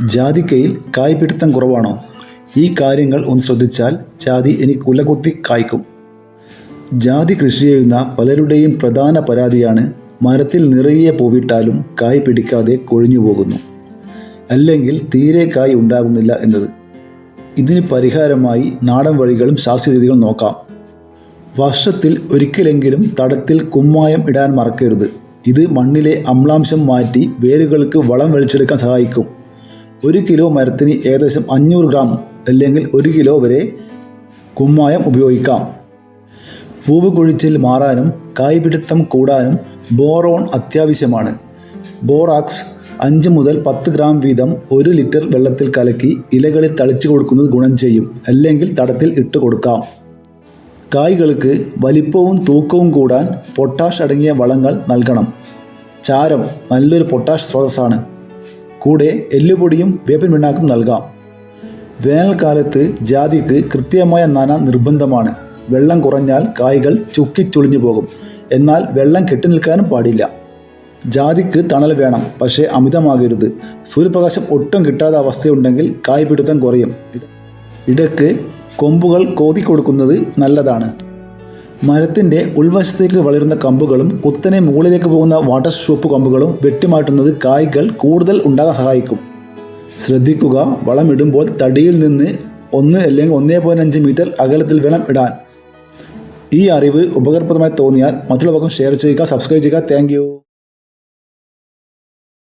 ജാതിക്കയിൽ കായ്പിടുത്തം കുറവാണോ? ഈ കാര്യങ്ങൾ ഒന്ന് ശ്രദ്ധിച്ചാൽ ജാതി ഇനി കുലകുത്തി കായ്ക്കും. ജാതി കൃഷി ചെയ്യുന്ന പലരുടെയും പ്രധാന പരാതിയാണ് മരത്തിൽ നിറയെ പൂവിട്ടാലും കായ് പിടിക്കാതെ കൊഴിഞ്ഞു പോകുന്നു, അല്ലെങ്കിൽ തീരെ കായ് ഉണ്ടാകുന്നില്ല എന്നത്. ഇതിന് പരിഹാരമായി നാടൻ വഴികളും ശാസ്ത്രീയതകളും നോക്കാം. വർഷത്തിൽ ഒരിക്കലെങ്കിലും തടത്തിൽ കുമ്മായം ഇടാൻ മറക്കരുത്. ഇത് മണ്ണിലെ അമ്ലാംശം മാറ്റി വേരുകൾക്ക് വളം വലിച്ചെടുക്കാൻ സഹായിക്കും. 1 കിലോ മരത്തിന് ഏകദേശം 500 ഗ്രാം അല്ലെങ്കിൽ 1 കിലോ വരെ കുമ്മായം ഉപയോഗിക്കാം. പൂവ് കൊഴിച്ചിൽ മാറാനും കായ്പിടുത്തം കൂടാനും ബോറോൺ അത്യാവശ്യമാണ്. ബോറാക്സ് 5 മുതൽ 10 ഗ്രാം വീതം 1 ലിറ്റർ വെള്ളത്തിൽ കലക്കി ഇലകളിൽ തളിച്ചു കൊടുക്കുന്നത് ഗുണം ചെയ്യും, അല്ലെങ്കിൽ തടത്തിൽ ഇട്ട് കൊടുക്കാം. കായ്കൾക്ക് വലിപ്പവും തൂക്കവും കൂടാൻ പൊട്ടാഷ് അടങ്ങിയ വളങ്ങൾ നൽകണം. ചാരം നല്ലൊരു പൊട്ടാഷ് സ്രോതസ്സാണ്. കൂടെ എല്ലുപൊടിയും വേപ്പിൻ പിണ്ണാക്കും നൽകാം. വേനൽക്കാലത്ത് ജാതിക്ക് കൃത്യമായ നന നിർബന്ധമാണ്. വെള്ളം കുറഞ്ഞാൽ കായ്കൾ ചുക്കിച്ചുളിഞ്ഞു പോകും. എന്നാൽ വെള്ളം കെട്ടിനിൽക്കാനും പാടില്ല. ജാതിക്ക് തണൽ വേണം, പക്ഷേ അമിതമാകരുത്. സൂര്യപ്രകാശം ഒട്ടും കിട്ടാത്ത അവസ്ഥയുണ്ടെങ്കിൽ കായ്പിടുത്തം കുറയും. ഇടയ്ക്ക് കൊമ്പുകൾ കോതി കൊടുക്കുന്നത് നല്ലതാണ്. മരത്തിൻ്റെ ഉൾവശത്തേക്ക് വളരുന്ന കമ്പുകളും കുത്തനെ മുകളിലേക്ക് പോകുന്ന വാട്ടർ ഷൂപ്പ് കമ്പുകളും വെട്ടിമാറ്റുന്നത് കായ്കൾ കൂടുതൽ ഉണ്ടാകാൻ സഹായിക്കും. ശ്രദ്ധിക്കുക, വളമിടുമ്പോൾ തടിയിൽ നിന്ന് 1 അല്ലെങ്കിൽ 1.5 മീറ്റർ അകലത്തിൽ വേണം ഇടാൻ. ഈ അറിവ് ഉപകാരപ്രദമായി തോന്നിയാൽ മറ്റുള്ളവർക്കും ഷെയർ ചെയ്യുക, സബ്സ്ക്രൈബ് ചെയ്യുക. Thank you.